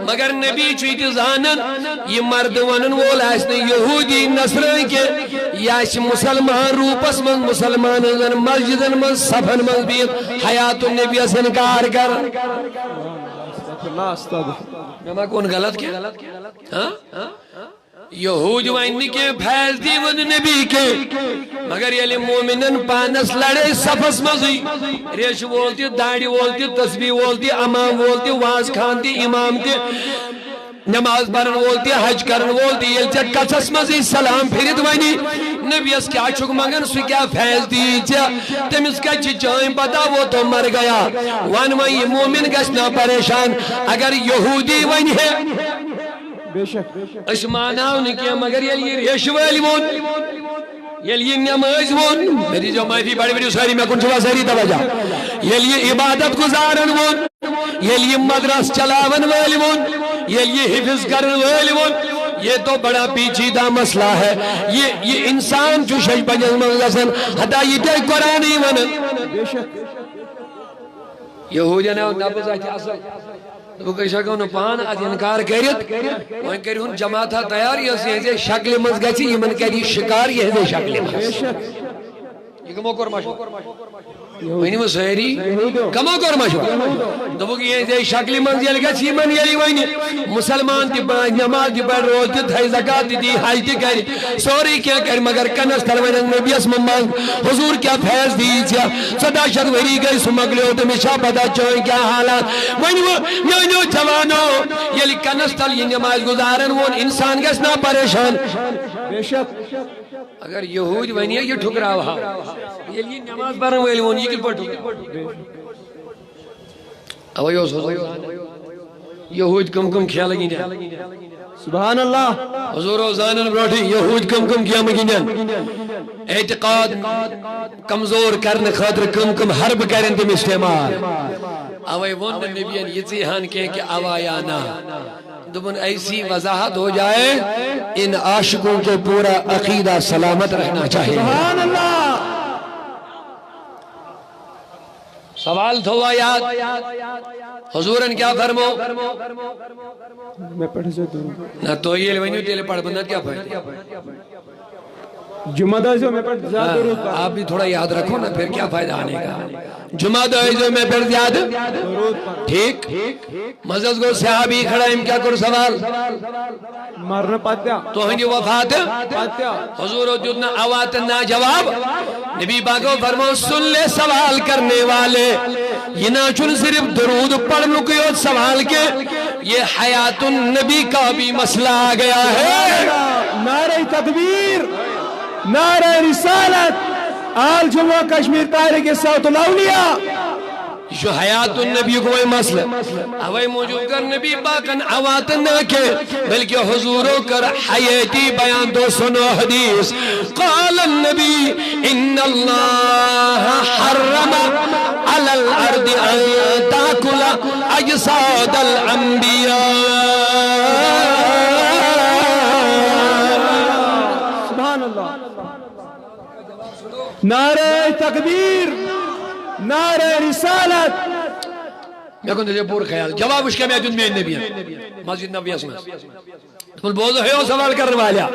مگر نبی چیت زانن یہ مرد ونن وول آسنے یہودی نصرانی کے یا مسلمان روپس من مسلمان مسجدن من صفن من بیت حیات النبی اس انکار کر میں کون غلط کیا یہود وائنی کے پھیل دی ود نبی کے مگر یلی مومنن پانس لڑے صفس مزی ریش وولتی داڑی وولتی تسبیح وولتی امام وولتی واز کھانتی امام تی نماز پڑھن وولتی حج کرن وولتی یل چا کچھس مزی سلام پھرد وانی نبی اس کیا چھک مگن سو کیا فیض دیجا تم اس کا چچائیں پتا وہ تو مر گیا وانوہ یہ مومن گشنا پریشان اگر یہودی وانی ہے اس معناو نکیا مگر یلی ریش والی وون یلی نماز وون میری جو مائفی بڑی بڑی ساری میں کنچوا ساری توجہ یلی عبادت گزارن وون یلی مدرس چلاون والی وون یلی حفظ کرن والی وون یہ تو بڑا پیچیدہ مسئلہ ہے یہ انسان جو شش بجز منگسن حتی یہ تے قرآن ہی ون یہودی نے نبض آتی اصل تو کہا کہ انہوں پان آج انکار کریت وہاں کہہ رہی جماعت تھا تیار یہ سے شکل مز گئی یہ من کہہ رہی شکار یہ ہے شکل مز یہ کمو کر ماشو وہی میں سہری کمو کر ماشو تو وہ یہ ہے شکل مز یہ گئی من یہ وہی مسلمان تی نماز تی پر روز تی تھائی زکاة تی حج تی کہہ سوری کیا کہہ مگر کنس تلوین نبی اس ممان حضور کیا فیض دیجیا صدا شد وری گئی سمگلے ہو تو مشاہ پتا چوئیں کیا حالات وہی وہ نو جوانو یہ کنس تل یہ نماز گزارن وہ انسان گسنا پریشان بے شک اگر یہود ونیا یہ ٹھکرا وہاں یہ نماز پڑھن ویلی ون یہ کل پر ٹھکرا اوہ یہود کم کم کھیا لگی جائے سبحان اللہ حضور و زانن بروٹی یہود کم کم کیا مگینن اعتقاد کمزور کرنے خاطر کم کم حرب کرن تم استعمال اوہ ون نبیان یہ چیہان کہیں کہ اوایانا دبن ایسی وضاحت ہو جائے ان عاشقوں کے پورا عقیدہ سلامت رہنا چاہیے سبحان اللہ سوال تو ہوا یاد حضورن کیا فرمو میں پڑھ سکتا ہوں نہ تو یہ لوینیو تیلے پڑھ بندت کیا فائدہ جمعہ دائزوں میں پڑھ زیادہ درود آپ بھی تھوڑا یاد رکھو نا پھر کیا فائدہ آنے کا جمعہ دائزوں میں پھر زیادہ ٹھیک مزد کو صحابی کھڑا ہم کیا کرو سوال مرن پاتیا تو ہنگی وفات حضور و جدنا آواتنا جواب نبی باقو فرمو سن لے سوال کرنے والے یہ ناچن صرف درود پڑھنو کی اور سوال کے یہ حیات النبی کا بھی مسئلہ آ گیا ہے نعرہ تکبیر نعرہ رسالت آل جمعہ کشمیر تحریک صوت الاولیاء جو حیات النبی کو یہ مسئلہ اوہ موجود کر نبی باقن عواتن نہ کے بلکہ حضوروں کر حیاتی بیان دو سنو حدیث قال النبی ان اللہ حرم علی الارض ان تاکل اجساد الانبیاء سبحان اللہ نعرہ تکبیر نعرہ رسالت میں کن تجھے پور خیال جواب اس کے میں جن میں نبی ہیں مسجد نبی اسمہ تم بوزو ہے وہ سوال کرنے والا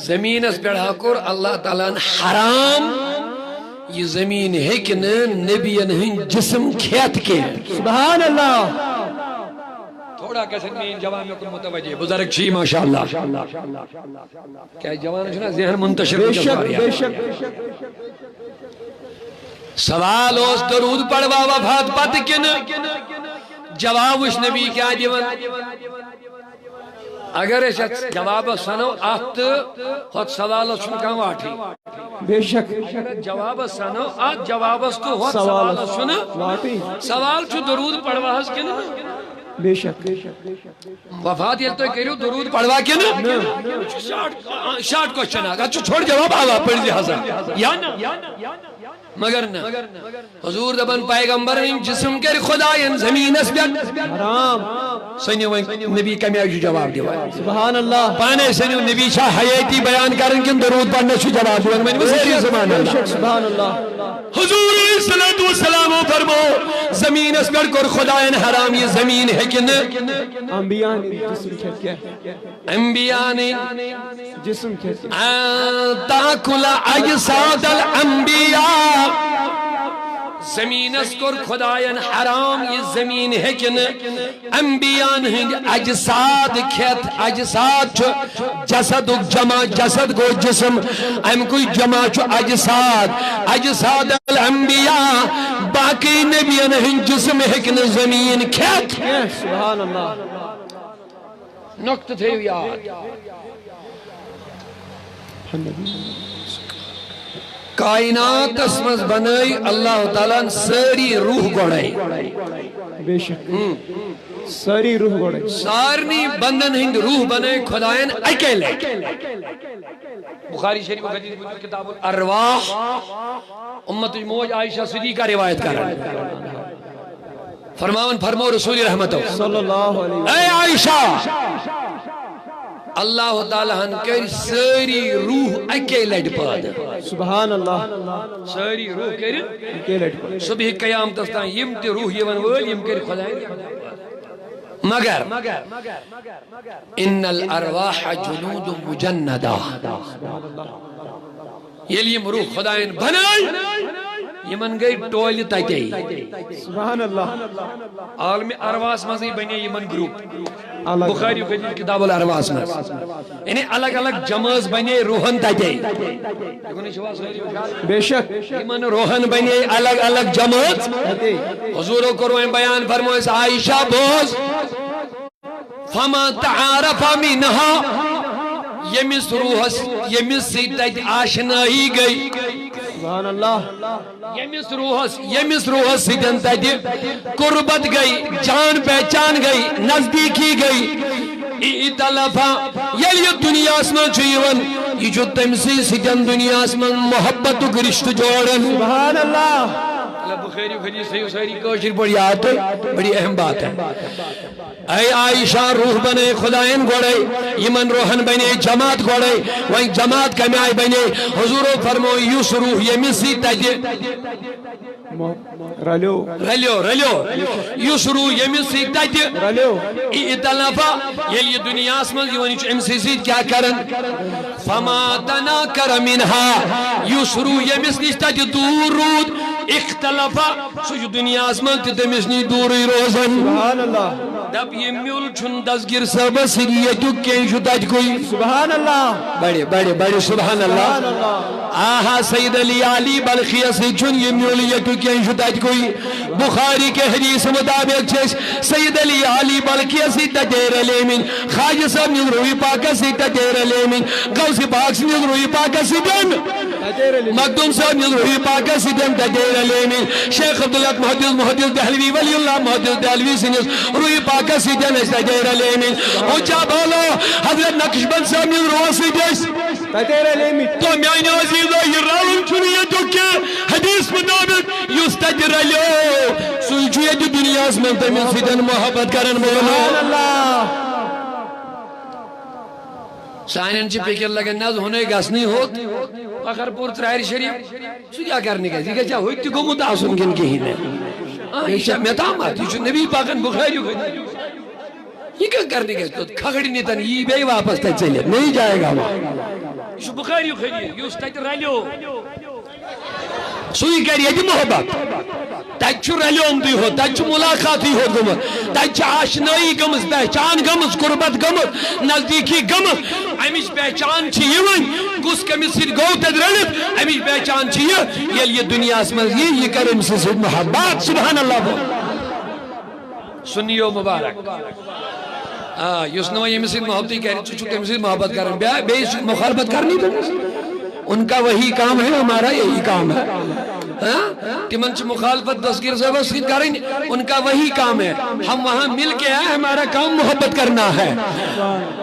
زمین اس پیڑھا کر اللہ تعالیٰ حرام یہ زمین ہے کہ نبی نہیں جسم کھیت کے سبحان اللہ تھوڑا کیسے میں جوان میں کن متوجہ بزرگ چھی ماشاءاللہ کیا جوان ہے ذہن منتشر بے شک بے شک سوال اس درود پڑھوا وفات پت کن جواب اس نبی کیا دیون اگر اس جواب سنو آت خود سوال سن کم آٹھی بے شک جواب سنو آت جواب اس تو خود سوال سن سوال چھو درود پڑھوا ہس کن بے شک وفات یہ تو کہہ درود پڑھوا کن شارٹ کوشچن آگا چھوڑ جواب آگا پڑھ دی حضر یا نا مگر نہ حضور دبن پیغمبر جسم کر خدایان زمین اس بیت حرام سنیو نبی کمیائی جواب دیوا سبحان اللہ پانے سنیو نبی شاہ حیاتی بیان کرن کن درود پڑھنے سے جواب دیوا میں نے سبحان اللہ سبحان اللہ حضور علیہ السلام فرمو زمین اس پر کر خدایان حرام یہ زمین ہے کہ نہ انبیاء نے جسم کھیت کیا انبیاء نے جسم کھیت تاکل اجساد الانبیاء زمین اس کر خدایان حرام یہ زمین ہے کہ نہ انبیاء ہند اجساد کھیت اجساد چھو جسد جمع جسد کو جسم ام کوئی جمع چھو اجساد اجساد الانبیاء باقی نبیان ہند جسم ہے کہ نہ زمین کھیت سبحان اللہ نقطہ تھے یاد کائنات اسمز بنائی اللہ تعالیٰ ساری روح گوڑائی بے شک ساری روح گوڑائی سارنی بندن ہند روح بنائی خدایان اکیلے بخاری شریف و حدیث کتاب الارواح امت موج عائشہ صدیقہ روایت کر رہا ہے فرماؤ رسول رحمت صلی اللہ علیہ وسلم اے عائشہ اللہ تعالیٰ ہن کر ساری روح اکیلے پاد سبحان اللہ ساری روح کر اکیلے صبح قیام تستان یم تی روح یون ول یم کر خدایان مگر ان الارواح جنود مجندہ یل یم روح خدایان بنائی یمن گئی ٹولی تاتی سبحان اللہ عالم ارواس مزی بنی یمن گروپ بخاری و حدیث کتاب الارواس میں یعنی الگ الگ جماز بنی روحن تاتی بے شک یمن روحن بنی الگ الگ جماز حضور کروائیں بیان فرموئے عائشہ بوز فما تعارف منها یمس روحس یمس سیتت آشنائی گئی سبحان اللہ یمس روحس سیدن تاتی قربت گئی جان پہچان گئی نزدیکی گئی ایتلافا یلی دنیا اسمان چیون یہ جو تمسی سیدن دنیا اسمان محبت و گرشت جوڑن سبحان اللہ بخاری و حدیث صحیح ساری کوشر بڑی آت ہے بڑی اہم بات ہے اے عائشہ روح بنے خدایان گوڑے یمن روحن بنے جماعت گوڑے وہیں جماعت کمی آئی بنے حضور فرمو یوس روح یمیسی تاجے رلیو یوس روح یمیسی تاجے اطلافا یلی دنیا اسمان یونی چو امسی سید کیا کرن فما تنا کرمنها یوس روح یمیسی تاجے دور رود اختلافا سوچ دنیا اسمان تتمشنی دوری روزن سبحان اللہ دب یہ میول چھن دزگر سب سریتو کین شداج کوئی سبحان اللہ بڑے سبحان اللہ آہا سید علی علی بلخیہ سے چھن یہ میولیتو کین شداج کوئی بخاری کے حدیث مطابق چھس سید علی علی بلخیہ سے تجیر علیمین خواجہ صاحب نیز روی پاکہ سے تجیر علیمین غوث پاک سے نیز روی پاکہ سے دن مقدوم صاحب نیز روی پاکہ سے دن تجیر علیمین شیخ عبداللہ محدث دہلوی ولی اللہ محدث دہلوی سے نیز روی پاکہ سے دن تجیر علیمین اونچا بولو حضرت نقشبند صاحب نیز روی سے دس تجیر علیمین تو میانی عزیزہ یہ راون چنیے تو کہ حدیث مطابق یوس تجیر علیو سوچوئے جو دنیا اس میں تمہیں سے دن محبت کرن سبحان اللہ سائنن چی پیکر لگن ناز ہونے گاس نہیں ہوت اخر پور ترائر شریف سو کیا کرنے گا دیکھا چاہ ہوئی تکو متاثن کن کے ہی نہیں ایشہ میں تامات یہ جو نبی پاکن بخاری ہوئی یہ کیا کرنے گا تو کھگڑی نیتن یہ بے واپس تک چلے نہیں جائے گا وہاں یہ بخاری ہوئی یہ اس تک رلیو سوئی کہہ رہی ہے جی محبت تجھ رلیوم دی ہو تجھ ملاقاتی ہو گمت تجھ آشنائی گمت پہچان گمت قربت گمت نزدیکی گمت امیش پہچان چیئے گس کمی سید گو تد رلت امیش پہچان چیئے یہ دنیا اسمز یہ کرم سے سید محبت سبحان اللہ بول سنیو مبارک یسنو یہ مسید محبتی کہہ رہی چکے مسید محبت کرن بے مخالفت کرنی تو ان کا وہی کام ہے ہمارا یہی کام ہے تمنچ مخالفت دستگیر صاحب سید کریں ان کا وہی کام ہے ہم وہاں مل کے آئے ہمارا کام محبت کرنا ہے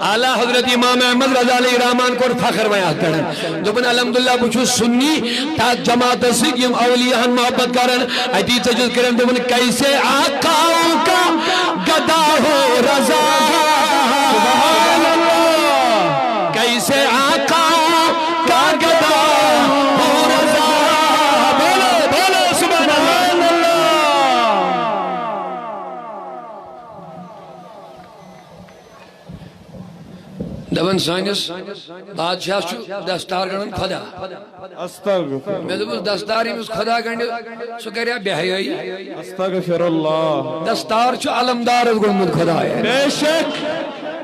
اعلیٰ حضرت امام احمد رضا علیہ رحمان کو فخر بیان کرن دوبن الحمدللہ بچو سنی تا جماعت سید یم اولیاء محبت کرن حدیث سجد کرن دوبن کیسے آقاؤں کا گدا ہو رضا سبحان اللہ کیسے آقاؤں کا گدا ہو رضا بولو بولو سبحان دبن سانس بادشاہ چھو دستار گنن خدا استغفر میں دبس دستار یمس خدا گنڈ سو کریا بے حیائی استغفر اللہ دستار چھو علمدار گنمت خدا ہے بے شک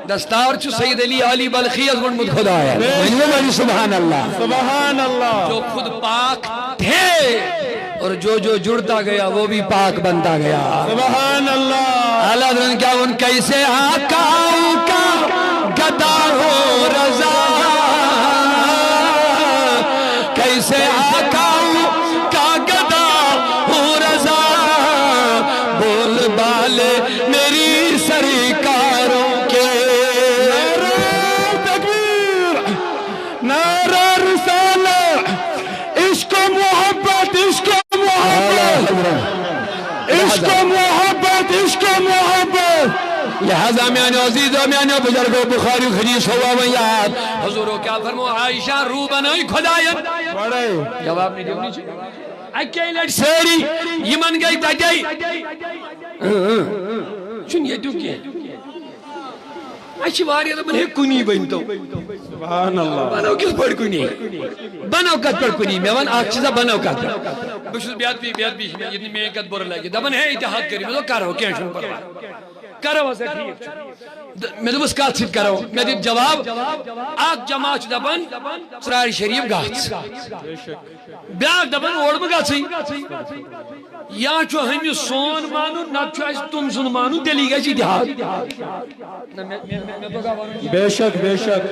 دستار چھو سید علی علی بلخی گنمت خدا ہے سبحان اللہ سبحان اللہ جو خود پاک تھے اور جو جڑتا گیا وہ بھی پاک بنتا گیا سبحان اللہ اعلیٰ حضرت کیا ان کیسے آقاؤں کا گدا ہو رضا کیسے آقاؤں کا گدا ہو رضا بول بالے میری سرکاروں کے نعرہ تکبیر نعرہ رسالت عشق و محبت عشق و محبت عشق و محبت عشق و محبت لہذا میانے عزیزوں میانے بزرگوں بخاری حدیث ہوا و یاد حضوروں کیا فرمو عائشہ رو بنائی خدایت بڑے جواب نہیں دیونی چھو اکی لٹ سیری یمن گئی تجائی چون یہ تو کیا اچھی واری دبن ہے کنی بنتو سبحان اللہ بناو کس پڑ کنی بناو کت پڑ کنی میں وان آگ چیزا بناو کت پڑ بشت بیاد بیش میں یہ میں کت بور لگی دبن ہے اتحاد کری میں تو کرو کیا شن پر کرو اسے ٹھیک میں تو بس کات سیٹ کرو میں دیب جواب آگ جماعت دبن سراری شریف گات بیاگ دبن اوڑ بگا سی یا چو ہمی سون مانو نہ چو ایس تم سن مانو دلی گئی چی دیہات بے شک بے شک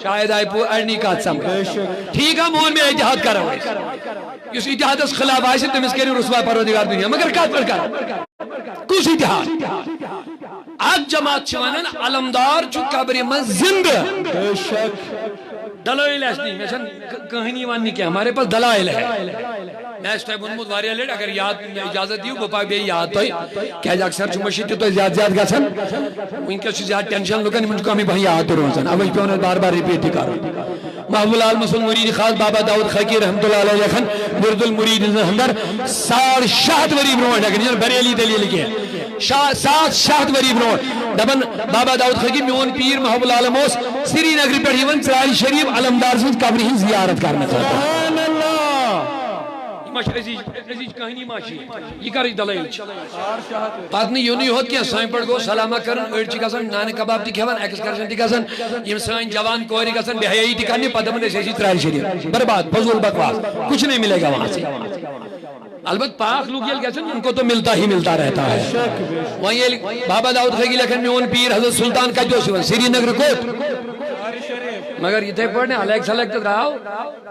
شاید آئی پور ارنی کات سمجھ ٹھیک ہے مون میں اتحاد کرو اس اتحاد اس خلاف آئی سے تم اس کے لئے رسوا پرودگار دنیا مگر کات پر کرو کس اتحاد آگ جماعت چوانن علمدار چو قبری من زند بے شک دلائل ایسنی میں سن کہنی وانی کیا ہمارے پاس دلائل ہے میں اس ٹائم انمود واریا لیٹ اگر یاد اجازت دیو بپا بے یاد توئی کیا جا اکثر چو مشیتی تو زیاد گا سن ان کے چو زیاد ٹینشن لکن من کو ہمیں بہی یاد رو سن اب اس پہ انہیں بار بار ریپیٹ کرو محبوب العالم مسلم مرید خاص بابا داؤد خاکی رحمت اللہ علیہ لکھن ورد المرید اندر سار شاہد وریب روڈ اگر جن بریلی دلیل کے سات شاہد وریب روڈ دبن بابا داؤد خاکی میون پیر محبوب العالم اس سری نگری پر ہیون سراری شریف علمدار سے قبری ہی زیارت کرنا چاہتا ہے سبحان اللہ ماشی عزیز کہانی ماشی یہ کاری دلائل بات نہیں یوں نہیں ہوت کیا سائن پڑھ گو سلامہ کرن اڑچی کسن نانے کباب تی کھوان ایکسکرشن تی کسن یہ سائن جوان کوری کسن بے حیائی تی کرنی پدمن ایسی ترائل شریف برباد فضول بکواس کچھ نہیں ملے گا وہاں سے البت پاک لوگ یہ کہتے ان کو تو ملتا ہی ملتا رہتا ہے وہاں یہ بابا داؤد خیگی لکھن میں ان پیر حضرت سلطان کا جو سیون سری نگر کوت مگر یہ تھے پڑھنے علیک سلیک تک رہاو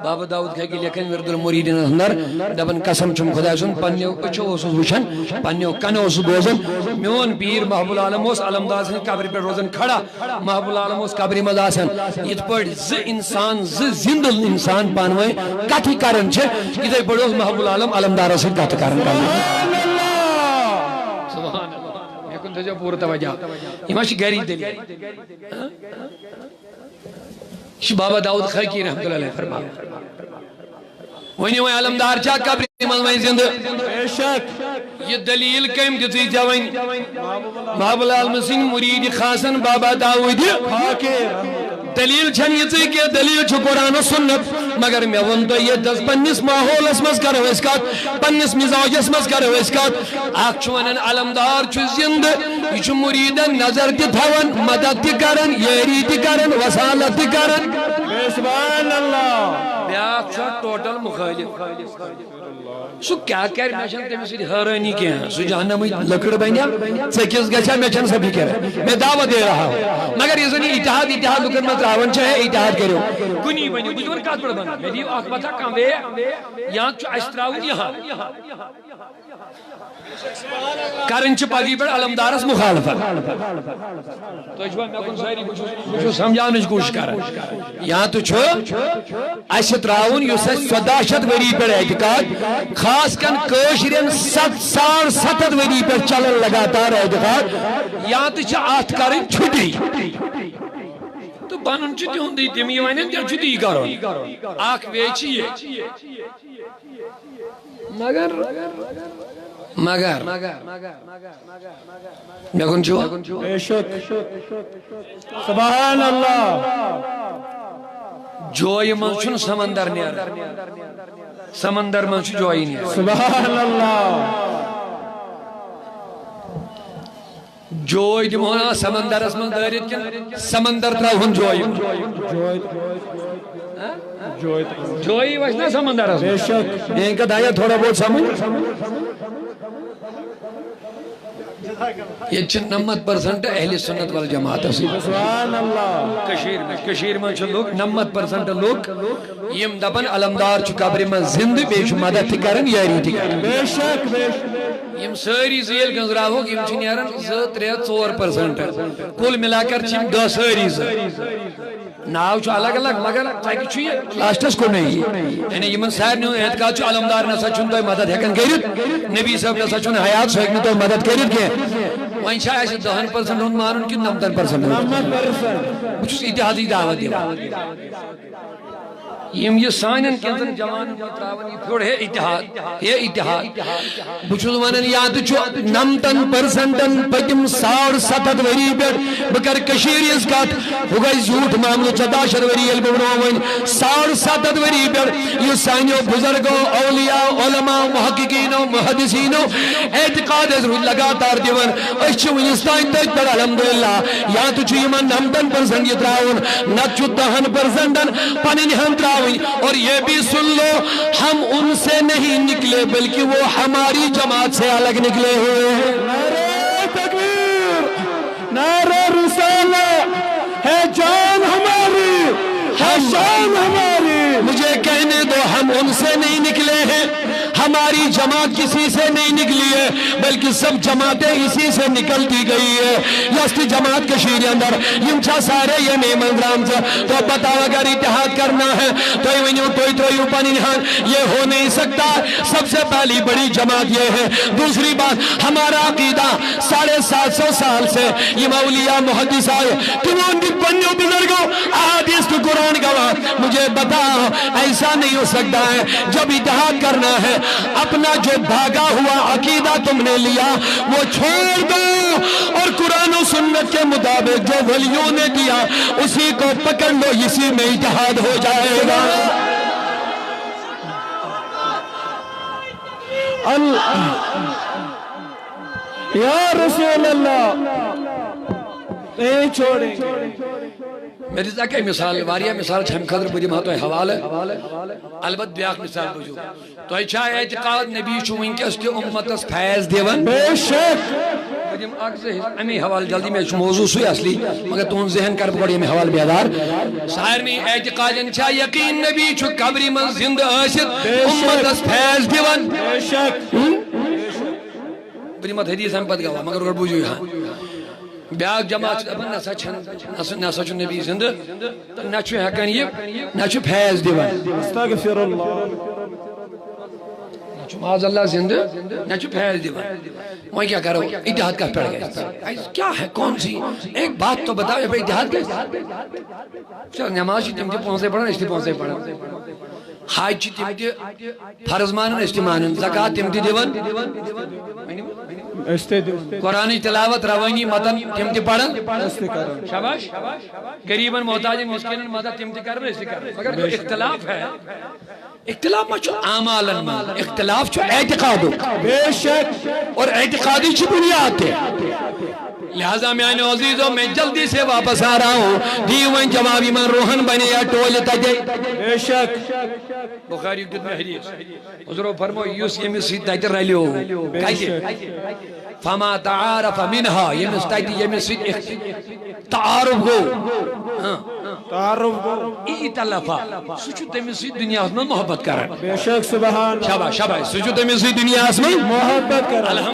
بابا داؤد خیگی لکھن ورد المریدین اندر دبن قسم چم خدا سن پنیو اچھو اسو وشن پنیو کنو اسو گوزن میون پیر محبوب العالم اس علمدار سن قبری پر روزن کھڑا محبوب العالم اس قبری مداسن یہ پڑھ انسان زندل انسان پانوئے کتی کرن چھے یہ تھے پڑھ محبوب العالم علمدار سن کتی کرن کرن سبحان اللہ میں کن تجھا پورا توجہ اماشی گیری دلی بابا داؤد خاکی رحمت اللہ علیہ فرما وہی وہ علمدار چاہ قبری ملوئی زندہ بے شک یہ دلیل کم دیتی جوائن محبوب العالم سنگھ مرید خاصن بابا داؤد دلیل چھن یہ تھی کہ دلیل چھو قرآن و سنت مگر میں ون تو یہ دس پنیس ماحول اسمز کرو اس کات پنیس مزاج اسمز کرو اس کات آگ چونن علمدار چھو زند یہ چھو مریدن نظر تی تھون مدد تی کرن یری تی کرن وسالت تی کرن سبحان اللہ بیاک چھو ٹوٹل مخالف سو کیا کر میں چھن تمہیں سیدھی حیرانی کیا سو جہنم لکڑ بینیا سکیس گچھا میں چھن سبھی کہہ رہا میں دعوت دے رہا ہوں مگر یہ زنی اتحاد لکن مت راون چاہے اتحاد کرو کنی بنی بجور کات پڑ بنا میں دیو آخ بتا کام بے یہاں چو اشتراؤن یہاں کرنچ پاگی پر علمدارس مخالفت تو اجوہ میں کن سائری کچھ سمجھانش کوشش کر یہاں تو چھو اشتراؤن یو سے 17 وری پر اعتقاد خاص کن کوشرین 7 وری پر چلن لگاتار اعتقاد یہاں تو چھو آت کرن چھٹی تو بانن چھتی ہوں دی تیمی وائنن جر چھتی کرو آنکھ ویچی ہے مگر مے کن چھو بے شک سبحان اللہ جوئی من چھن سمندر نیر سمندر من چھ جوئی نیر سبحان اللہ جوئی دمونا سمندر اس من دارید کن سمندر تراؤن جوئی جوئی وشنا سمندر اس بے شک ان کا دایا تھوڑا بہت سمجھ یہ 90% اہل سنت والجماعت ہے سبحان اللہ کشیر میں چھو لوگ 90% لوگ یم دبن علمدار چھو قبر میں زند بیش مدد کرن یاری تھی کرن بے شک بے شک یم ساری زیل گنزراہو یم چھو نیرن 3-4% کل ملا کر چھم 10 ساری ناو چھو الگ الگ مگر تاکہ چھو یہ لاسٹس کو نہیں یعنی یمن سارنیوں اعتقاد چھو علمدار نسا چھن تو مدد ہیکن کرت نبی صاحب نسا چھن حیات سو ہیکن تو مدد کرت کے وہیں شاہ ایسے 10% ہون مانن کی 90% بچوس اتحادی دعوت دیو یہ سانن کینتن جوان تراون یہ پھوڑ ہے اتحاد بچوس ونن یاد چھو 90% پتم 7.5 وری پہ بکر کشیر اس کات ہو گئی زیوٹ معاملہ 14 وری البنو ون 7.5 وری پہ یہ سانیو بزرگوں اولیاء علماء محققین و محدثین اعتقاد لگاتار دیون اچھ ونستان تک پر الحمدللہ یا تو چھو یمن 90% یہ تراون نت چھو 10% پنن ہم تراون اور یہ بھی سن لو ہم ان سے نہیں نکلے بلکہ وہ ہماری جماعت سے الگ نکلے ہوئے ہیں نعرہ تکبیر نعرہ رسالہ ہے جان ہماری ہے شان ہماری مجھے کہنے دو ہم ان سے نہیں نکلے ہیں ہماری جماعت کسی سے نہیں نکلی ہے بلکہ سب جماعتیں اسی سے نکلتی گئی ہے یستی جماعت کشیر اندر یم چھا سارے یہ نیمن گرام سے تو بتاو اگر اتحاد کرنا ہے تو یہ پانی نہان یہ ہو نہیں سکتا سب سے پہلی بڑی جماعت یہ ہے دوسری بات ہمارا عقیدہ 750 سال سے یہ اولیاء محدث آئے تمہوں نے بنیوں بزرگوں احادیث کو قرآن گواہ مجھے بتاؤ ایسا نہیں ہو سکتا ہے جب اتحاد کرنا ہے اپنا جو بھاگا ہوا عقیدہ تم نے لیا وہ چھوڑ دو اور قرآن و سنت کے مطابق جو ولیوں نے دیا اسی کو پکڑ لو اسی میں اتحاد ہو جائے گا یا رسول اللہ نہیں چھوڑیں میری ذاکہ مثال واریہ مثال چھم خضر بڑی مہتو حوالہ البت بیاق مثال بجو تو اچھا اعتقاد نبی چوئن کے اس کے امت اس فیض دیون بے شک بجم اگزہ امی حوال جلدی میں موضوع سوئی اصلی مگر تون ذہن کر بڑی میں حوال بیادار سائرمی اعتقاد انچا یقین نبی چو قبری من زندہ آسد امت اس فیض دیون بے شک بڑی مت حدیث ہم پت گوا مگر بجو یہاں بیاق جماعت نسا چھو نبی زندہ نہ چھو ہیکن یہ نہ چھو فیض دیوان استغفر اللہ نہ چھو معاذ اللہ زندہ نہ چھو فیض دیوان وہاں کیا کرو اتحاد کا پڑ گئے کیا ہے کون سی ایک بات تو بتاؤ یہ پر اتحاد گئے چل نماز تم تی پونسے پڑھا اس تی پونسے پڑھا حاج تم تی فرض مانن اس تی مانن زکاة تم تی دیوان قرآن تلاوت روانی متن تم تی پڑھن شاباش غریباً محتاجن مسکینن مدد تم تی کرن اس تی کرن مگر جو اختلاف ہے اختلاف ما چھو اعمالن میں اختلاف چھو اعتقادو بے شک اور اعتقادی چھ بنیاد ہے لہذا میں آنے عزیزوں میں جلدی سے واپس آ رہا ہوں دیوان جوابی من روحن بنے یا ٹول تجے بے شک بخاری دن میں حدیث حضرو فرمو یوس یہ مسید تیتر رہلیو کہتے فما تعارف منها یہ مسید تعارف گو تعارف گو ایتلافا سوچو تمیسی دنیا میں محبت کرن بے شک سبحان شاباش شاباش سوچو تمیسی دنیا میں محبت کرن